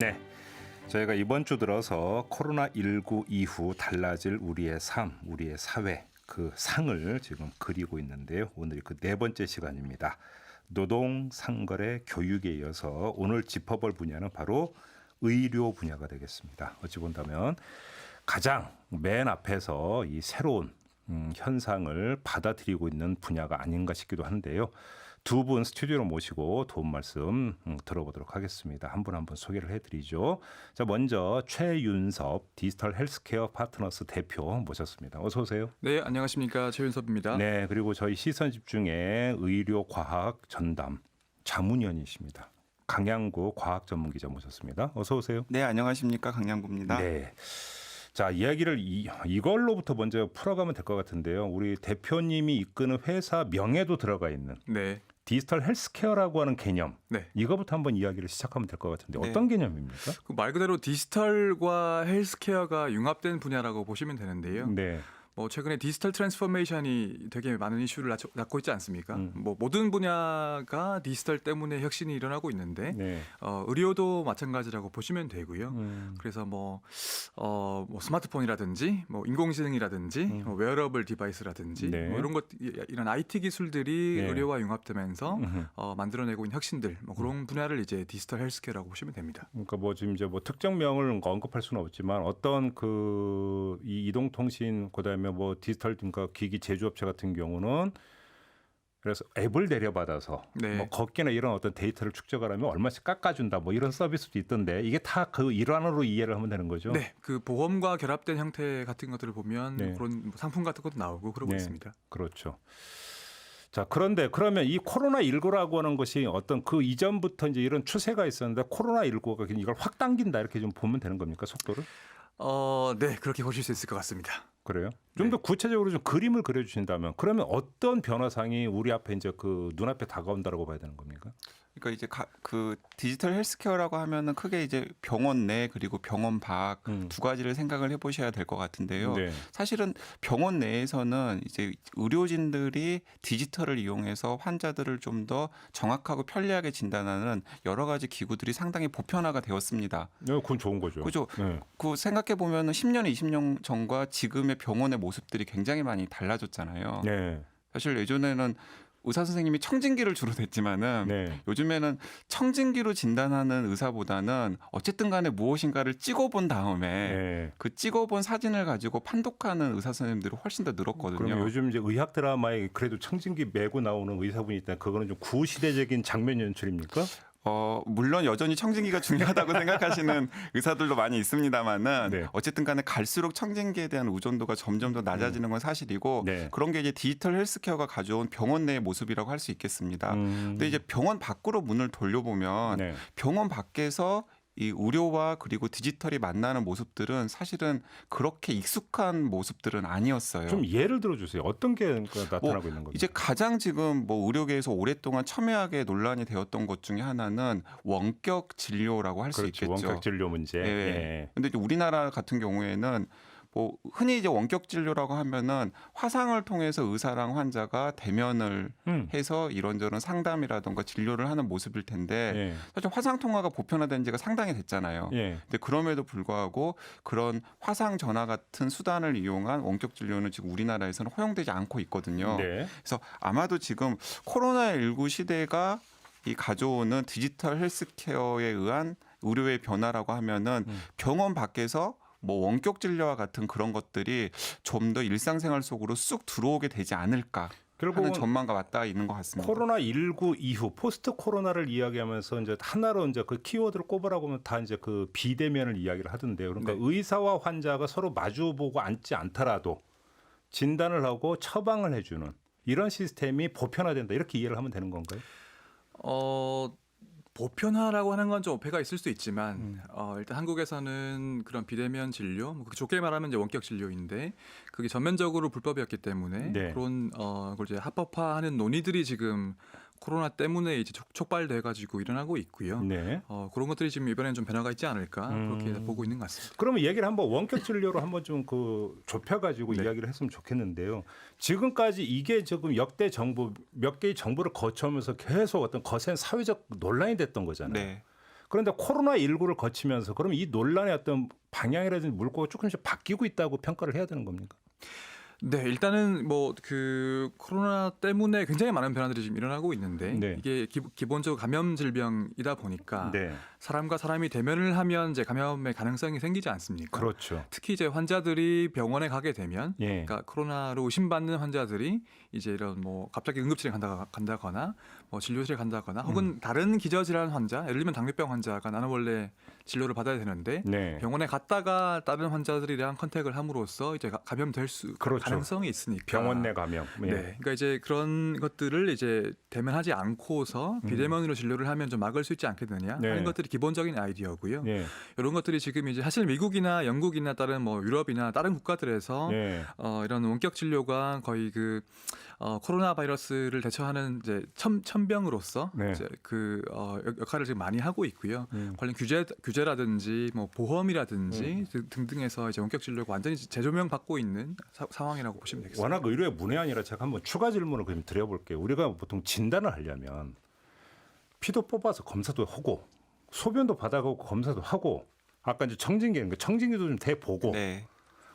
네, 저희가 이번 주 들어서 코로나19 이후 달라질 우리의 삶, 우리의 사회 그 상을 지금 그리고 있는데요. 오늘이 그 네 번째 시간입니다. 노동, 상거래, 교육에 이어서 오늘 짚어볼 분야는 바로 의료 분야가 되겠습니다. 어찌 본다면 가장 맨 앞에서 이 새로운 현상을 받아들이고 있는 분야가 아닌가 싶기도 한데요. 두 분 스튜디오로 모시고 도움 말씀 들어보도록 하겠습니다. 한 분 한 분 소개를 해드리죠. 자, 먼저 최윤섭 디지털 헬스케어 파트너스 대표 모셨습니다. 어서 오세요. 네, 안녕하십니까. 최윤섭입니다. 네, 그리고 저희 시선집중의 의료과학 전담 자문위원이십니다. 강양구 과학전문기자 모셨습니다. 어서 오세요. 네, 안녕하십니까. 강양구입니다. 네. 자, 이야기를 이걸로부터 먼저 풀어가면 될 것 같은데요. 우리 대표님이 이끄는 회사 명에도 들어가 있는 네. 디지털 헬스케어라고 하는 개념. 네. 이거부터 한번 이야기를 시작하면 될 것 같은데 네. 어떤 개념입니까? 그 말 그대로 디지털과 헬스케어가 융합된 분야라고 보시면 되는데요. 네. 뭐 최근에 디지털 트랜스포메이션이 되게 많은 이슈를 낳고 있지 않습니까? 뭐 모든 분야가 디지털 때문에 혁신이 일어나고 있는데 네. 의료도 마찬가지라고 보시면 되고요. 그래서 뭐 스마트폰이라든지 뭐 인공지능이라든지 뭐 웨어러블 디바이스라든지 네. 뭐 이런 것 이런 IT 기술들이 네. 의료와 융합되면서 만들어내고 있는 혁신들 뭐 그런 분야를 이제 디지털 헬스케어라고 보시면 됩니다. 그러니까 뭐 지금 이제 뭐 특정 명을 언급할 수는 없지만 어떤 그 이 이동통신 그다음에 뭐 디지털 그러니까 기기 제조업체 같은 경우는 그래서 앱을 내려받아서 네. 뭐 걷기나 이런 어떤 데이터를 축적하려면 얼마씩 깎아준다 뭐 이런 서비스도 있던데 이게 다 그 일환으로 이해를 하면 되는 거죠. 네, 그 보험과 결합된 형태 같은 것들을 보면 네. 그런 상품 같은 것도 나오고 그러고 네. 있습니다. 그렇죠. 자, 그런데 그러면 이 코로나19라고 하는 것이 어떤 그 이전부터 이제 이런 추세가 있었는데 코로나19가 이걸 확 당긴다 이렇게 좀 보면 되는 겁니까, 속도를? 네, 그렇게 보실 수 있을 것 같습니다. 그래요? 좀 더 구체적으로 좀 그림을 그려주신다면 그러면 어떤 변화상이 우리 앞에 이제 그 눈앞에 다가온다라고 봐야 되는 겁니까? 그러니까 이제 그 디지털 헬스케어라고 하면은 크게 이제 병원 내 그리고 병원 밖 두 가지를 생각을 해보셔야 될 것 같은데요. 네. 사실은 병원 내에서는 이제 의료진들이 디지털을 이용해서 환자들을 좀 더 정확하고 편리하게 진단하는 여러 가지 기구들이 상당히 보편화가 되었습니다. 네, 그건 좋은 거죠. 그죠? 네. 그 생각해 보면은 10년, 20년 전과 지금의 병원의 모습들이 굉장히 많이 달라졌잖아요. 네. 사실 예전에는 의사 선생님이 청진기를 주로 댔지만은 네. 요즘에는 청진기로 진단하는 의사보다는 어쨌든 간에 무엇인가를 찍어본 다음에 네. 그 찍어본 사진을 가지고 판독하는 의사 선생님들이 훨씬 더 늘었거든요. 그러면 요즘 이제 의학 드라마에 그래도 청진기 메고 나오는 의사분이 있다. 그거는 좀 구시대적인 장면 연출입니까? 물론 여전히 청진기가 중요하다고 생각하시는 의사들도 많이 있습니다만은 네. 어쨌든 간에 갈수록 청진기에 대한 의존도가 점점 더 낮아지는 건 사실이고 네. 그런 게 이제 디지털 헬스케어가 가져온 병원 내의 모습이라고 할 수 있겠습니다. 근데 이제 병원 밖으로 문을 돌려보면 네. 병원 밖에서 이 의료와 그리고 디지털이 만나는 모습들은 사실은 그렇게 익숙한 모습들은 아니었어요. 좀 예를 들어 주세요. 어떤 게 나타나고 있는 겁니까? 이제 가장 지금 뭐 의료계에서 오랫동안 첨예하게 논란이 되었던 것 중에 하나는 원격 진료라고 할 수 그렇죠. 있겠죠. 원격 진료 문제. 네. 예. 근데 이제 우리나라 같은 경우에는 뭐 흔히 이제 원격 진료라고 하면은 화상을 통해서 의사랑 환자가 대면을 해서 이런저런 상담이라든가 진료를 하는 모습일 텐데 예. 사실 화상 통화가 보편화된 지가 상당히 됐잖아요. 예. 근데 그럼에도 불구하고 그런 화상 전화 같은 수단을 이용한 원격 진료는 지금 우리나라에서는 허용되지 않고 있거든요. 네. 그래서 아마도 지금 코로나19 시대가 이 가져오는 디지털 헬스케어에 의한 의료의 변화라고 하면은 병원 밖에서 뭐 원격 진료와 같은 그런 것들이 좀 더 일상생활 속으로 쑥 들어오게 되지 않을까 하는 전망과 맞닿아 있는 것 같습니다. 코로나19 이후 포스트 코로나를 이야기하면서 이제 하나로 이제 그 키워드를 꼽으라고 하면 다 이제 그 비대면을 이야기를 하던데요. 그러니까 네. 의사와 환자가 서로 마주보고 앉지 않더라도 진단을 하고 처방을 해주는 이런 시스템이 보편화된다 이렇게 이해를 하면 되는 건가요? 보편화라고 하는 건 좀 오해가 있을 수 있지만 일단 한국에서는 그런 비대면 진료, 뭐 좋게 말하면 이제 원격 진료인데 그게 전면적으로 불법이었기 때문에 네. 그런 그걸 이제 합법화하는 논의들이 지금 코로나 때문에 이제 촉발돼 가지고 일어나고 있고요. 네. 그런 것들이 지금 이번에는 좀 변화가 있지 않을까 그렇게 보고 있는 것 같습니다. 그러면 얘기를 한번 원격 진료로 한번 좀 그 좁혀가지고 네. 이야기를 했으면 좋겠는데요. 지금까지 이게 지금 역대 정부 몇 개의 정부를 거쳐오면서 계속 어떤 거센 사회적 논란이 됐던 거잖아요. 네. 그런데 코로나19를 거치면서 그럼 이 논란의 어떤 방향이라든지 물꼬가 조금씩 바뀌고 있다고 평가를 해야 되는 겁니까? 네, 일단은 뭐 그 코로나 때문에 굉장히 많은 변화들이 지금 일어나고 있는데 네. 이게 기본적으로 감염 질병이다 보니까 네. 사람과 사람이 대면을 하면 이제 감염의 가능성이 생기지 않습니까? 그렇죠. 특히 이제 환자들이 병원에 가게 되면 예. 그러니까 코로나로 의심받는 환자들이 이제 이런 뭐 갑자기 응급실에 간다거나 뭐 진료실에 간다거나 혹은 다른 기저질환 환자, 예를 들면 당뇨병 환자가 나는 원래 진료를 받아야 되는데 네. 병원에 갔다가 다른 환자들이랑 컨택을 함으로써 이제 감염될 그렇죠. 가능성이 있으니까 병원 내 감염. 예. 네, 그러니까 이제 그런 것들을 이제 대면하지 않고서 비대면으로 진료를 하면 좀 막을 수 있지 않겠느냐 네. 하는 것들이 기본적인 아이디어고요. 예. 이런 것들이 지금 이제 사실 미국이나 영국이나 다른 뭐 유럽이나 다른 국가들에서 예. 이런 원격 진료가 거의 그 코로나 바이러스를 대처하는 이제 천병으로서 네. 이제 그 역할을 지금 많이 하고 있고요. 관련 규제라든지 뭐 보험이라든지 등등에서 이제 원격 진료가 완전히 재조명 받고 있는 상황이라고 보시면 되겠습니다. 워낙 의료의 문외한이라 제가 한번 추가 질문을 그럼 드려볼게요. 우리가 보통 진단을 하려면 피도 뽑아서 검사도 하고 소변도 받아가고 검사도 하고 아까 이제 청진기도 좀 대보고 네.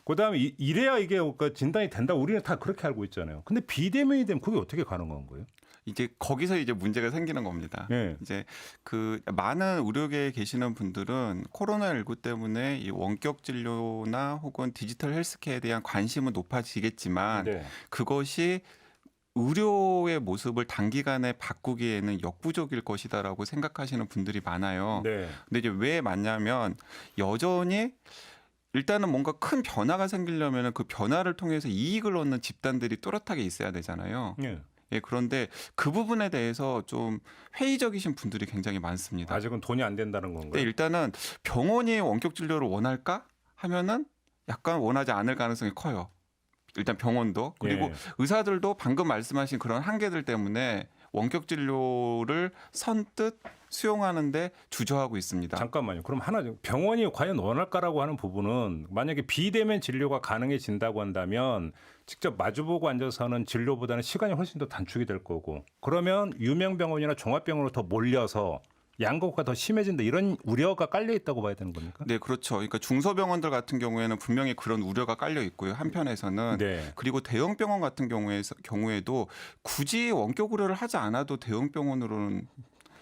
그다음에 이래야 이게 진단이 된다. 우리는 다 그렇게 알고 있잖아요. 근데 비대면이 되면 그게 어떻게 가능한 거예요? 이제 거기서 이제 문제가 생기는 겁니다. 예. 이제 그 많은 의료계에 계시는 분들은 코로나19 때문에 이 원격 진료나 혹은 디지털 헬스케어에 대한 관심은 높아지겠지만 네. 그것이 의료의 모습을 단기간에 바꾸기에는 역부족일 것이다라고 생각하시는 분들이 많아요. 네. 근데 이제 왜 맞냐면 여전히 일단은 뭔가 큰 변화가 생기려면 그 변화를 통해서 이익을 얻는 집단들이 또렷하게 있어야 되잖아요. 예. 예, 그런데 그 부분에 대해서 좀 회의적이신 분들이 굉장히 많습니다. 아직은 돈이 안 된다는 건가요? 근데 일단은 병원이 원격 진료를 원할까 하면은 약간 원하지 않을 가능성이 커요. 일단 병원도 그리고 예. 의사들도 방금 말씀하신 그런 한계들 때문에 원격 진료를 선뜻 수용하는데 주저하고 있습니다. 잠깐만요. 그럼 하나 병원이 과연 원할까라고 하는 부분은 만약에 비대면 진료가 가능해진다고 한다면 직접 마주보고 앉아서 하는 진료보다는 시간이 훨씬 더 단축이 될 거고 그러면 유명병원이나 종합병원으로 더 몰려서 양극화가 더 심해진다 이런 우려가 깔려 있다고 봐야 되는 겁니까? 네, 그렇죠. 그러니까 중소병원들 같은 경우에는 분명히 그런 우려가 깔려 있고요. 한편에서는 네. 그리고 대형 병원 같은 경우에도 굳이 원격 의료를 하지 않아도 대형 병원으로는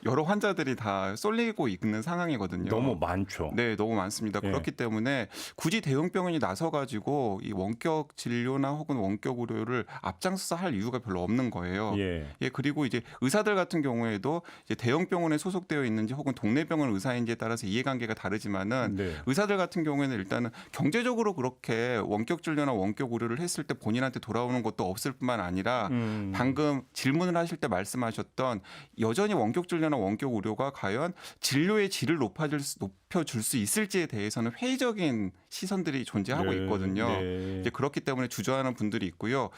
여러 환자들이 다 쏠리고 있는 상황이거든요. 너무 많죠. 네, 너무 많습니다. 예. 그렇기 때문에 굳이 대형 병원이 나서 가지고 이 원격 진료나 혹은 원격 의료를 앞장서서 할 이유가 별로 없는 거예요. 예. 예, 그리고 이제 의사들 같은 경우에도 이제 대형 병원에 소속되어 있는지 혹은 동네 병원 의사인지에 따라서 이해관계가 다르지만은 네. 의사들 같은 경우에는 일단은 경제적으로 그렇게 원격 진료나 원격 의료를 했을 때 본인한테 돌아오는 것도 없을 뿐만 아니라 방금 질문을 하실 때 말씀하셨던 여전히 원격 진료나 원격 의료가 과연 진료의 질을 높여줄 수 있을지에 대해서는 회의적인 시선들이 존재하고 네. 있거든요. 네. 이제 그렇기 때문에 주저하는 분들이 있고요.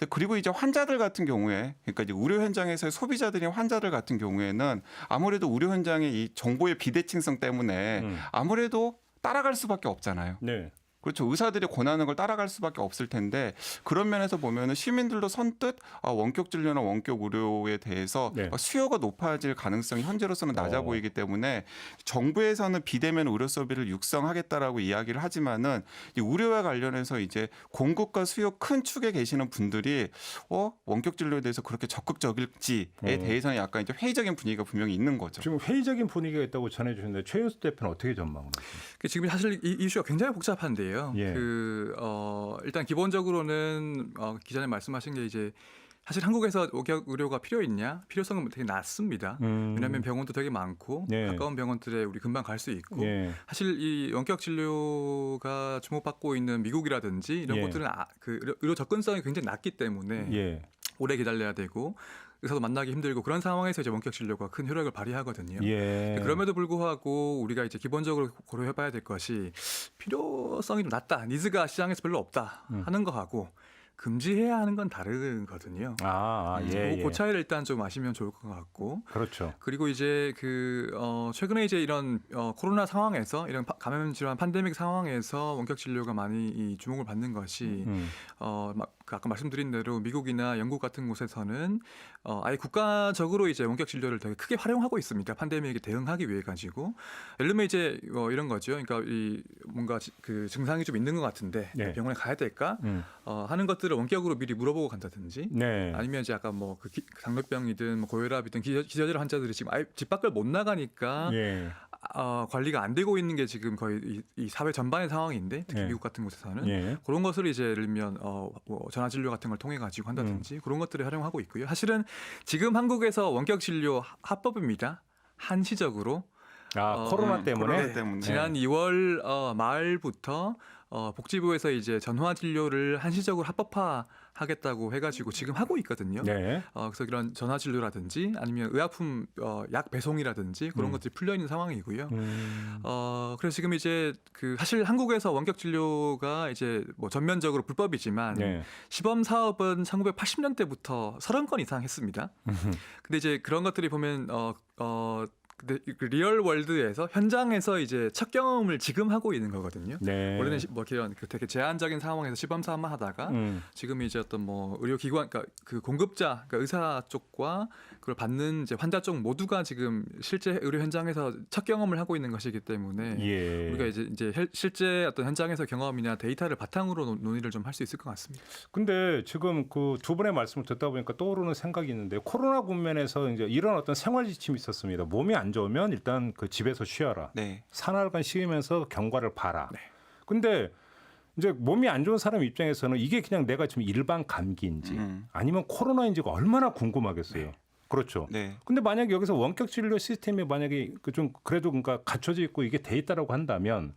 그리고 이제 환자들 같은 경우에 그러니까 이제 의료 현장에서의 소비자들인 환자들 같은 경우에는 아무래도 의료 현장의 이 정보의 비대칭성 때문에 아무래도 따라갈 수밖에 없잖아요. 네. 그렇죠. 의사들이 권하는 걸 따라갈 수밖에 없을 텐데 그런 면에서 보면은 시민들도 선뜻 원격 진료나 원격 의료에 대해서 네. 수요가 높아질 가능성이 현재로서는 낮아 보이기 때문에 정부에서는 비대면 의료 서비스를 육성하겠다라고 이야기를 하지만은 이 의료와 관련해서 이제 공급과 수요 큰 축에 계시는 분들이 원격 진료에 대해서 그렇게 적극적일지에 대해서는 약간 이제 회의적인 분위기가 분명히 있는 거죠. 지금 회의적인 분위기가 있다고 전해주셨는데 최윤수 대표는 어떻게 전망합니까? 지금 사실 이 이슈가 굉장히 복잡한데요. 예. 일단 기본적으로는 기자님 말씀하신 게 이제 사실 한국에서 원격 의료가 필요 있냐? 필요성은 되게 낮습니다. 왜냐하면 병원도 되게 많고 예. 가까운 병원들에 우리 금방 갈 수 있고 예. 사실 이 원격 진료가 주목받고 있는 미국이라든지 이런 예. 곳들은 그 의료 접근성이 굉장히 낮기 때문에 예. 오래 기다려야 되고 의사도 만나기 힘들고 그런 상황에서 이제 원격 진료가 큰 효력을 발휘하거든요. 예. 그럼에도 불구하고 우리가 이제 기본적으로 고려해봐야 될 것이 필요성이 좀 낮다, 니즈가 시장에서 별로 없다 하는 거하고 금지해야 하는 건 다르거든요. 예. 그 차이를 일단 좀 아시면 좋을 것 같고. 그렇죠. 그리고 이제 최근에 이제 이런 코로나 상황에서 이런 감염 질환 팬데믹 상황에서 원격 진료가 많이 이 주목을 받는 것이 막 그 아까 말씀드린 대로 미국이나 영국 같은 곳에서는 아예 국가적으로 이제 원격 진료를 되게 크게 활용하고 있습니다. 팬데믹에 대응하기 위해 가지고 예를 들면 이제 이런 거죠. 그러니까 이 뭔가 그 증상이 좀 있는 것 같은데 네. 병원에 가야 될까 하는 것들을 원격으로 미리 물어보고 간다든지 네. 아니면 이제 아까 뭐 그 당뇨병이든 뭐 고혈압이든 기저질 환자들이 지금 아예 집 밖을 못 나가니까 예. 관리가 안 되고 있는 게 지금 거의 이 사회 전반의 상황인데 특히 예. 미국 같은 곳에서는 예. 그런 것을 이제 예를 들면 뭐 전화 진료 같은 걸 통해 가지고 한다든지 그런 것들을 활용하고 있고요. 사실은 지금 한국에서 원격 진료 합법입니다. 한시적으로 코로나 때문에. 코로나 때문에. 지난 2월 말부터 복지부에서 이제 전화 진료를 한시적으로 합법화하겠다고 해가지고 지금 하고 있거든요. 네. 그래서 이런 전화 진료라든지 아니면 의약품 약 배송이라든지 그런 것들이 풀려 있는 상황이고요. 그래서 지금 이제 그 사실 한국에서 원격 진료가 이제 뭐 전면적으로 불법이지만 네. 시범 사업은 1980년대부터 30건 이상 했습니다. 근데 이제 그런 것들이 보면 근데 그 리얼 월드에서 현장에서 이제 첫 경험을 지금 하고 있는 거거든요. 네. 원래는 뭐 이런 그 되게 제한적인 상황에서 시범 사업만 하다가 지금 이제 어떤 뭐 의료기관, 그러니까 그 공급자, 그러니까 의사 쪽과 그걸 받는 이제 환자 쪽 모두가 지금 실제 의료 현장에서 첫 경험을 하고 있는 것이기 때문에 예. 우리가 이제 실제 어떤 현장에서 경험이나 데이터를 바탕으로 논의를 좀 할 수 있을 것 같습니다. 근데 지금 그 두 분의 말씀을 듣다 보니까 떠오르는 생각이 있는데 코로나 국면에서 이제 이런 어떤 생활 지침이 있었습니다. 몸이 안 좋으면 일단 그 집에서 쉬어라. 네. 사나흘간 쉬면서 경과를 봐라. 네. 근데 이제 몸이 안 좋은 사람 입장에서는 이게 그냥 내가 지금 일반 감기인지 아니면 코로나인지가 얼마나 궁금하겠어요. 네. 그렇죠. 네. 근데 만약에 여기서 원격 진료 시스템이 만약에 그 좀 그래도 그러니까 갖춰져 있고 이게 돼 있다라고 한다면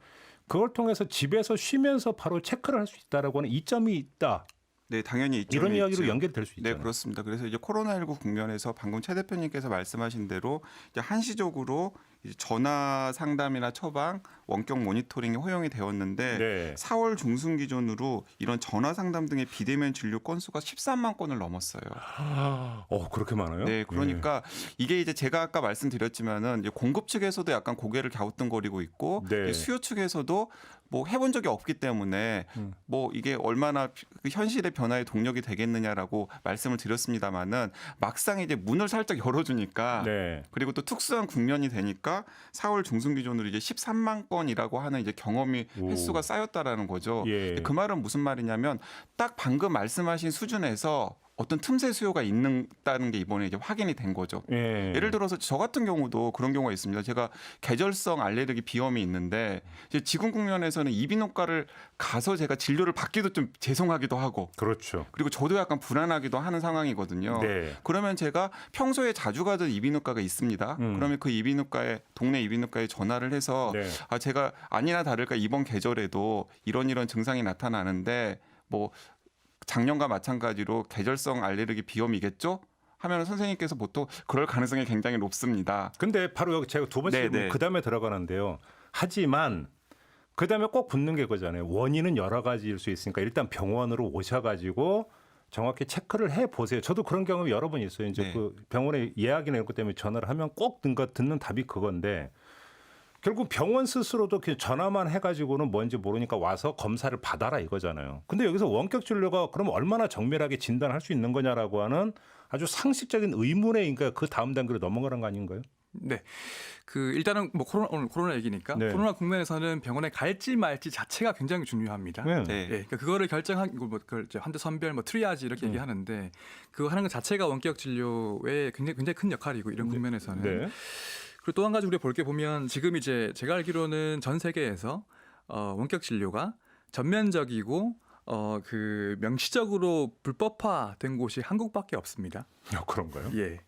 그걸 통해서 집에서 쉬면서 바로 체크를 할 수 있다라고 하는 이점이 있다. 네, 당연히 있죠. 이런 이야기로 연결될 수 있잖아요. 네, 그렇습니다. 그래서 이제 코로나19 국면에서 방금 최 대표님께서 말씀하신 대로 이제 한시적으로 이제 전화 상담이나 처방, 원격 모니터링이 허용이 되었는데 네. 4월 중순 기준으로 이런 전화 상담 등의 비대면 진료 건수가 13만 건을 넘었어요. 그렇게 많아요? 네, 그러니까 이게 이제 제가 아까 말씀드렸지만은 이제 공급 측에서도 약간 고개를 갸우뚱거리고 있고 네. 이제 수요 측에서도 뭐 해본 적이 없기 때문에 뭐 이게 얼마나 그 현실의 변화의 동력이 되겠느냐라고 말씀을 드렸습니다만은 막상 이제 문을 살짝 열어주니까 네. 그리고 또 특수한 국면이 되니까 4월 중순 기준으로 이제 13만 건이라고 하는 이제 경험이 오. 횟수가 쌓였다라는 거죠. 예. 그 말은 무슨 말이냐면 딱 방금 말씀하신 수준에서 어떤 틈새 수요가 있다는 게 이번에 이제 확인이 된 거죠. 예. 예를 들어서 저 같은 경우도 그런 경우가 있습니다. 제가 계절성 알레르기 비염이 있는데 이제 지금 국면에서는 이비인후과를 가서 제가 진료를 받기도 좀 죄송하기도 하고 그렇죠. 그리고 저도 약간 불안하기도 하는 상황이거든요. 네. 그러면 제가 평소에 자주 가던 이비인후과가 있습니다. 그러면 그 이비인후과에 동네 이비인후과에 전화를 해서 네. 제가 아니나 다를까 이번 계절에도 이런 증상이 나타나는데 뭐 작년과 마찬가지로 계절성 알레르기 비염이겠죠? 하면 선생님께서 보통 그럴 가능성이 굉장히 높습니다. 근데 바로 여기 제가 두 번째 네, 질문 네. 그다음에 들어가는데요. 하지만 그다음에 꼭 붙는 게 그거잖아요. 원인은 여러 가지일 수 있으니까 일단 병원으로 오셔가지고 정확히 체크를 해 보세요. 저도 그런 경험이 여러 번 있어요. 이제 네. 그 병원에 예약이나 이런 것 때문에 전화를 하면 꼭 듣는 답이 그건데 결국 병원 스스로도 그냥 전화만 해가지고는 뭔지 모르니까 와서 검사를 받아라 이거잖아요. 근데 여기서 원격 진료가 그러면 얼마나 정밀하게 진단할 수 있는 거냐라고 하는 아주 상식적인 의문에 그러니까 그 다음 단계로 넘어가는 거 아닌가요? 네. 그 일단은 뭐 오늘 코로나 얘기니까 네. 코로나 국면에서는 병원에 갈지 말지 자체가 굉장히 중요합니다. 네. 네. 예, 그러니까 그거를 결정하고 뭐 그걸 이제 환자 선별, 뭐 트리아지 이렇게 얘기하는데 그거 하는 것 자체가 원격 진료에 굉장히 큰 역할이고 이런 국면에서는 네. 그리고 또 한 가지 우리가 볼 게 보면 지금 이제 제가 알기로는 전 세계에서 원격 진료가 전면적이고 그 명시적으로 불법화된 곳이 한국밖에 없습니다. 그런가요? 예.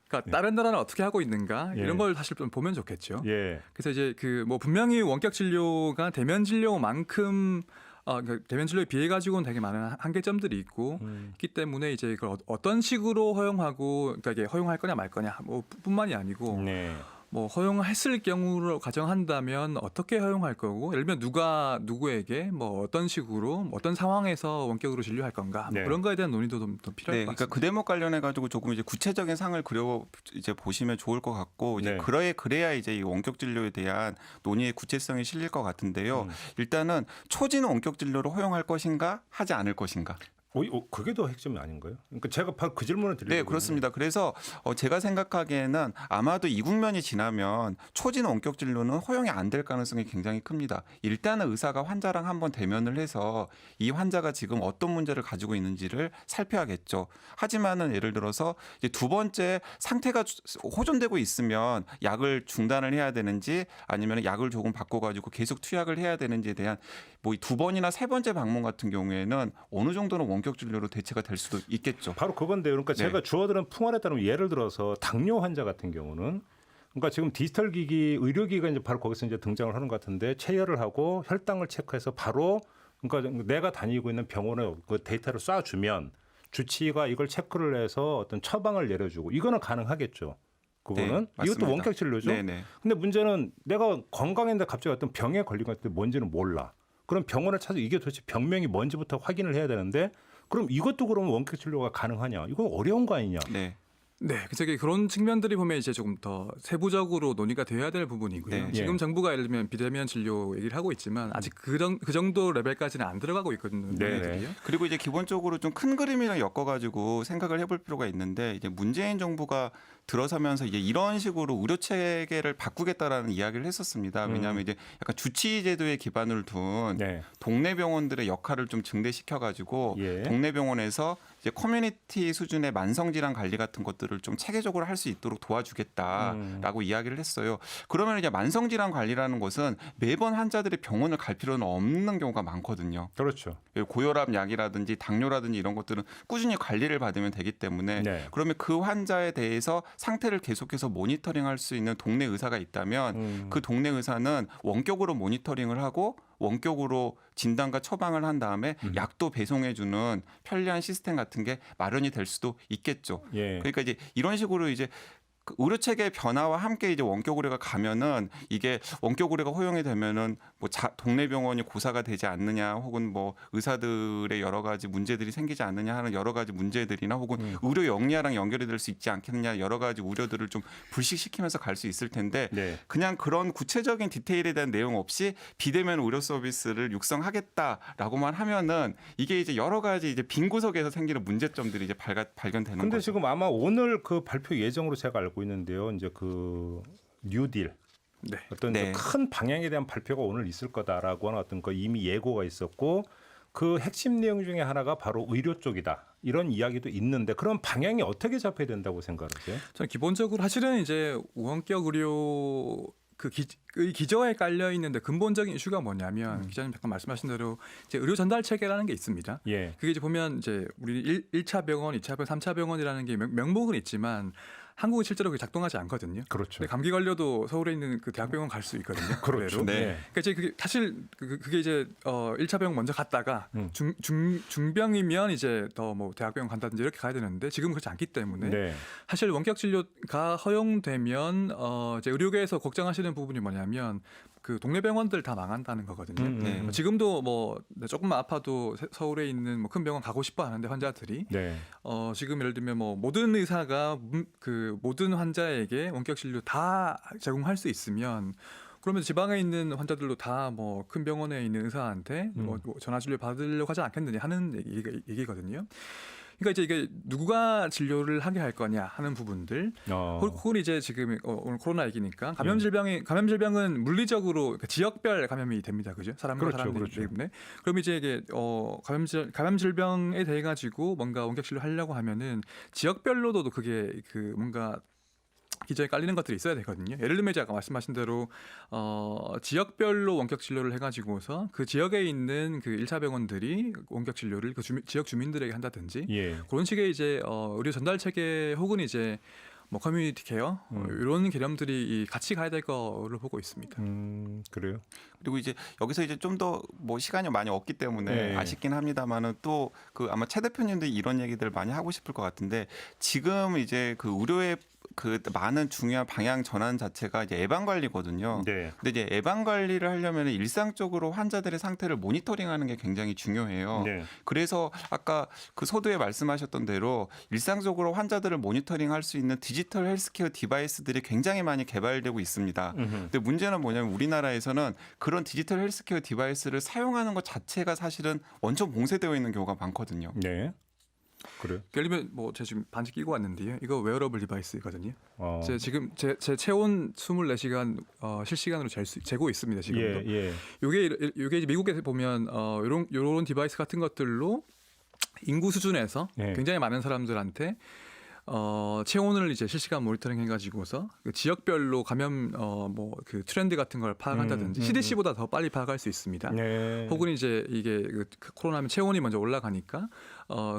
그러니까 다른 나라는 어떻게 하고 있는가 예. 이런 걸 사실 좀 보면 좋겠죠. 예. 그래서 이제 그 뭐 분명히 원격 진료가 대면 진료만큼 그러니까 대면 진료에 비해 가지고는 되게 많은 한계점들이 있고 있기 때문에 이제 이걸 어떤 식으로 허용하고 그러니까 이게 허용할 거냐 말 거냐 뭐 뿐만이 아니고 네. 뭐 허용했을 경우로 가정한다면 어떻게 허용할 거고 예를 들면 누가 누구에게 뭐 어떤 식으로 뭐 어떤 상황에서 원격으로 진료할 건가 뭐 네. 그런 거에 대한 논의도 좀 더 필요할 네, 것 그러니까 같습니다. 그 대목 관련해 가지고 조금 이제 구체적인 상을 그려 이제 보시면 좋을 것 같고 이제 네. 그래야 이제 이 원격 진료에 대한 논의의 구체성이 실릴 것 같은데요. 일단은 초진 원격 진료를 허용할 것인가 하지 않을 것인가. 그게 더 핵심이 아닌가요? 그러니까 제가 바로 그 질문을 드리는 네, 그렇습니다. 그래서 제가 생각하기에는 아마도 이 국면이 지나면 초진 원격 진료는 허용이 안 될 가능성이 굉장히 큽니다. 일단은 의사가 환자랑 한번 대면을 해서 이 환자가 지금 어떤 문제를 가지고 있는지를 살펴야겠죠. 하지만은 예를 들어서 이제 두 번째 상태가 호전되고 있으면 약을 중단을 해야 되는지 아니면 약을 조금 바꿔가지고 계속 투약을 해야 되는지에 대한 뭐 두 번이나 세 번째 방문 같은 경우에는 어느 정도는 원격 진료로 대체가 될 수도 있겠죠. 바로 그건데요. 그러니까 네. 제가 주어들은 풍월에 따르면 예를 들어서 당뇨 환자 같은 경우는 그러니까 지금 디지털 기기 의료기가 이제 바로 거기서 이제 등장을 하는 것 같은데 체열을 하고 혈당을 체크해서 바로 그러니까 내가 다니고 있는 병원에 그 데이터를 쏴주면 주치의가 이걸 체크를 해서 어떤 처방을 내려주고 이거는 가능하겠죠. 그거는 네, 이것도 맞습니다. 원격 진료죠. 네네. 근데 문제는 내가 건강했는데 갑자기 어떤 병에 걸린 것 같은데 뭔지는 몰라. 그럼 병원을 찾아 이게 도대체 병명이 뭔지부터 확인을 해야 되는데 그럼 이것도 그러면 원격 진료가 가능하냐? 이건 어려운 거 아니냐? 네. 네, 그래서 그런 측면들이 보면 이제 조금 더 세부적으로 논의가 돼야 될 부분이고요. 네. 지금 예. 정부가 예를 들면 비대면 진료 얘기를 하고 있지만 아직 그 정도 레벨까지는 안 들어가고 있거든요. 네. 논의들이요. 그리고 이제 기본적으로 좀 큰 그림이랑 엮어가지고 생각을 해볼 필요가 있는데 이제 문재인 정부가 들어서면서 이제 이런 식으로 의료 체계를 바꾸겠다라는 이야기를 했었습니다. 왜냐하면 이제 약간 주치의 제도에 기반을 둔 네. 동네 병원들의 역할을 좀 증대시켜가지고 예. 동네 병원에서 이제 커뮤니티 수준의 만성 질환 관리 같은 것들을 좀 체계적으로 할 수 있도록 도와주겠다라고 이야기를 했어요. 그러면 이제 만성 질환 관리라는 것은 매번 환자들이 병원을 갈 필요는 없는 경우가 많거든요. 그렇죠. 고혈압 약이라든지 당뇨라든지 이런 것들은 꾸준히 관리를 받으면 되기 때문에 네. 그러면 그 환자에 대해서 상태를 계속해서 모니터링할 수 있는 동네 의사가 있다면 그 동네 의사는 원격으로 모니터링을 하고 원격으로 진단과 처방을 한 다음에 약도 배송해주는 편리한 시스템 같은 게 마련이 될 수도 있겠죠. 예. 그러니까 이제 이런 식으로 이제 그 의료 체계의 변화와 함께 이제 원격 의료가 가면은 이게 원격 의료가 허용이 되면은 뭐 동네 병원이 고사가 되지 않느냐 혹은 뭐 의사들의 여러 가지 문제들이 생기지 않느냐 하는 여러 가지 문제들이나 혹은 의료 영리화랑 연결이 될 수 있지 않겠느냐 여러 가지 우려들을 좀 불식시키면서 갈 수 있을 텐데 네. 그냥 그런 구체적인 디테일에 대한 내용 없이 비대면 의료 서비스를 육성하겠다라고만 하면은 이게 이제 여러 가지 이제 빈 구석에서 생기는 문제점들이 이제 발견되는 근데 거죠. 지금 아마 오늘 그 발표 예정으로 제가 알고 있는데요. 이제 그 뉴딜 네. 어떤 네. 큰 방향에 대한 발표가 오늘 있을 거다라고 하는 어떤 거 이미 예고가 있었고 그 핵심 내용 중에 하나가 바로 의료 쪽이다. 이런 이야기도 있는데 그런 방향이 어떻게 잡혀야 된다고 생각하세요? 저는 기본적으로 사실은 이제 원격 의료 의 기저에 깔려 있는데 근본적인 이슈가 뭐냐면 기자님 잠깐 말씀하신 대로 이제 의료 전달 체계라는 게 있습니다. 예. 그게 이제 보면 이제 우리 1차 병원, 2차 병원, 3차 병원이라는 게 명목은 있지만 한국은 실제로 그게 작동하지 않거든요. 그렇죠. 근데 감기 걸려도 서울에 있는 그 대학병원 갈 수 있거든요. 그렇죠. 그대로. 네. 그러니까 이제 그게 사실 그게 이제 1차 병원 먼저 갔다가 중병이면 이제 더 뭐 대학병원 간다든지 이렇게 가야 되는데 지금은 그렇지 않기 때문에 네. 사실 원격 진료가 허용되면 이제 의료계에서 걱정하시는 부분이 뭐냐면 그 동네 병원들 다 망한다는 거거든요. 네. 지금도 뭐 조금만 아파도 서울에 있는 뭐 큰 병원 가고 싶어 하는데 환자들이 네. 지금 예를 들면 뭐 모든 의사가 그 모든 환자에게 원격 진료 다 제공할 수 있으면 그러면 지방에 있는 환자들도 다 뭐 큰 병원에 있는 의사한테 뭐 전화 진료 받으려고 하지 않겠느냐 하는 얘기거든요. 그러니까 이제 이게 누가 진료를 하게 할 거냐 하는 부분들. 그건 이제 지금 오늘 코로나 얘기니까 감염 질병은 물리적으로 그러니까 지역별 감염이 됩니다, 그죠? 사람과 그렇죠, 사람 그렇죠. 때문에. 그럼 이제 이게 감염 질병에 대해 가지고 뭔가 원격 진료 하려고 하면은 지역별로도 그게 그 뭔가 기저에 깔리는 것들이 있어야 되거든요. 예를 들면 이제 아까 말씀하신 대로 지역별로 원격 진료를 해가지고서 그 지역에 있는 그 1차 병원들이 원격 진료를 그 지역 주민들에게 한다든지 예. 그런 식의 이제 의료 전달 체계 혹은 이제 뭐 커뮤니티 케어 이런 개념들이 같이 가야 될 거로 보고 있습니다. 그래요. 그리고 이제 여기서 이제 좀 더 뭐 시간이 많이 없기 때문에 네. 아쉽긴 합니다만은 또 그 아마 최 대표님도 이런 얘기들 많이 하고 싶을 것 같은데 지금 이제 그 의료의 그 많은 중요한 방향 전환 자체가 이제 예방 관리거든요. 네. 근데 이제 예방 관리를 하려면 일상적으로 환자들의 상태를 모니터링하는 게 굉장히 중요해요. 네. 그래서 아까 그 서두에 말씀하셨던 대로 일상적으로 환자들을 모니터링할 수 있는 디지털 헬스케어 디바이스들이 굉장히 많이 개발되고 있습니다. 근데 문제는 뭐냐면 우리나라에서는 그런 디지털 헬스케어 디바이스를 사용하는 것 자체가 사실은 완전 봉쇄되어 있는 경우가 많거든요. 네. 그래요? 예를 들면 뭐 제가 지금 반지 끼고 왔는데요. 이거 웨어러블 디바이스거든요. 어. 제 지금 제 체온 24시간 실시간으로 재고 있습니다. 지금도. 예. 요게 이제 미국에서 보면 요런 디바이스 같은 것들로 인구 수준에서 예. 굉장히 많은 사람들한테 체온을 이제 실시간 모니터링 해가지고서 그 지역별로 감염 뭐 그 트렌드 같은 걸 파악한다든지 CDC보다 더 빨리 파악할 수 있습니다. 네. 혹은 이제 이게 그 코로나면 체온이 먼저 올라가니까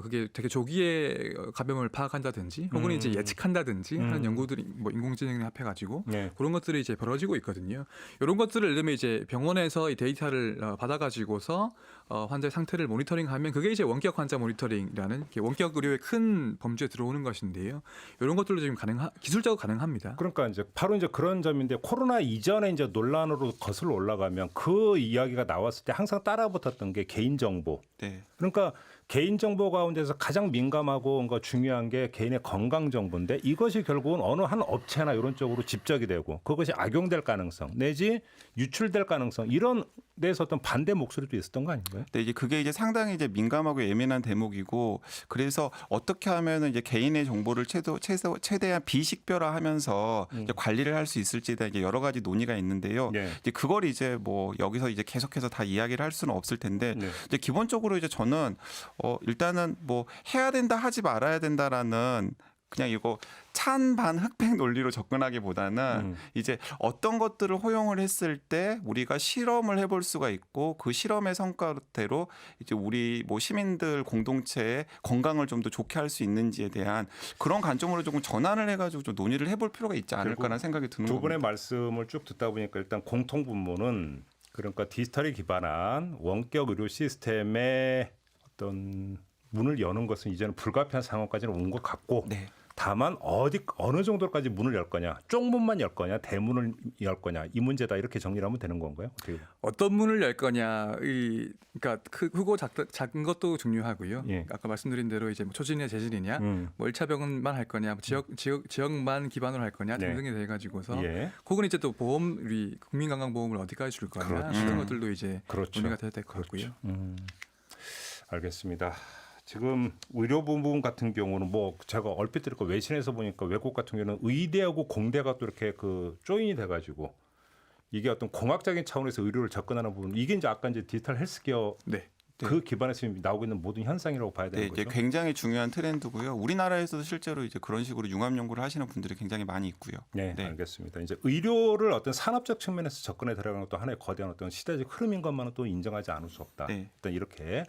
그게 되게 조기에 감염을 파악한다든지 혹은 이제 예측한다든지 하는 연구들이 뭐 인공지능에 합해가지고 네. 그런 것들이 이제 벌어지고 있거든요. 이런 것들을 예를 들면 이제 병원에서 이 데이터를 받아가지고서 환자의 상태를 모니터링하면 그게 이제 원격 환자 모니터링이라는 원격 의료의 큰 범주에 들어오는 것인데요. 이런 것들도 지금 기술적으로 가능합니다. 그러니까 이제 바로 이제 그런 점인데 코로나 이전에 이제 논란으로 거슬러 올라가면 그 이야기가 나왔을 때 항상 따라붙었던 게 개인 정보. 네. 그러니까 개인 정보 가운데서 가장 민감하고 뭔가 중요한 게 개인의 건강 정보인데 이것이 결국은 어느 한 업체나 이런 쪽으로 집적이 되고 그것이 악용될 가능성 내지 유출될 가능성 이런 데서 어떤 반대 목소리도 있었던 거 아닌가요? 네, 이제 그게 이제 상당히 이제 민감하고 예민한 대목이고 그래서 어떻게 하면은 이제 개인의 정보를 최대한 비식별화하면서 이제 관리를 할 수 있을지에 대한 이제 여러 가지 논의가 있는데요. 네. 이제 그걸 이제 뭐 여기서 이제 계속해서 다 이야기를 할 수는 없을 텐데 네. 이제 기본적으로 이제 저는 일단은 뭐 해야 된다 하지 말아야 된다라는 그냥 이거 찬반 흑백 논리로 접근하기보다는 이제 어떤 것들을 허용을 했을 때 우리가 실험을 해볼 수가 있고 그 실험의 성과대로 이제 우리 뭐 시민들 공동체의 건강을 좀 더 좋게 할 수 있는지에 대한 그런 관점으로 조금 전환을 해가지고 좀 논의를 해볼 필요가 있지 않을까라는 생각이 드는 두 겁니다. 분의 말씀을 쭉 듣다 보니까 일단 공통 분모는 그러니까 디지털에 기반한 원격 의료 시스템의 어떤 문을 여는 것은 이제는 불가피한 상황까지는 온 것 같고 네. 다만 어느 정도까지 문을 열 거냐, 쪽문만 열 거냐, 대문을 열 거냐 이 문제다 이렇게 정리를 하면 되는 건가요? 어떻게 봐요? 어떤 문을 열 거냐, 그러니까 크고 작은 것도 중요하고요. 예. 아까 말씀드린 대로 이제 뭐 초진이냐 재진이냐, 뭐 1차 병원만 할 거냐, 뭐 지역만 기반으로 할 거냐 네. 등등이 돼가지고서, 예. 혹은 이제 또 보험 우리 국민건강보험을 어디까지 줄 거냐, 그렇죠. 이런 것들도 이제 그렇죠. 논의가 돼야 될 것 같고요. 알겠습니다. 지금 의료 부분 같은 경우는 뭐 제가 얼핏 들을까 외신에서 보니까 외국 같은 경우는 의대하고 공대가 또 이렇게 그 조인이 돼가지고 이게 어떤 공학적인 차원에서 의료를 접근하는 부분 이게 이제 아까 이제 디지털 헬스케어 네. 그 기반에서 나오고 있는 모든 현상이라고 봐야 되는 네, 이제 거죠. 굉장히 중요한 트렌드고요. 우리나라에서도 실제로 이제 그런 식으로 융합 연구를 하시는 분들이 굉장히 많이 있고요. 네, 네. 알겠습니다. 이제 의료를 어떤 산업적 측면에서 접근해 들어가는 것도 하나의 거대한 어떤 시대적 흐름인 것만은 또 인정하지 않을 수 없다. 네. 일단 이렇게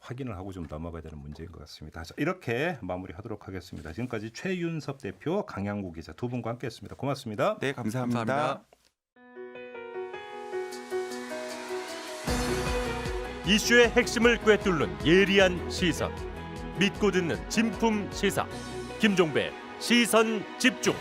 확인을 하고 좀 넘어가야 되는 문제인 것 같습니다. 자, 이렇게 마무리하도록 하겠습니다. 지금까지 최윤섭 대표, 강양구 기자 두 분과 함께했습니다. 고맙습니다. 네, 감사합니다. 감사합니다. 이슈의 핵심을 꿰뚫는 예리한 시선, 믿고 듣는 진품 시사 김종배 시선 집중.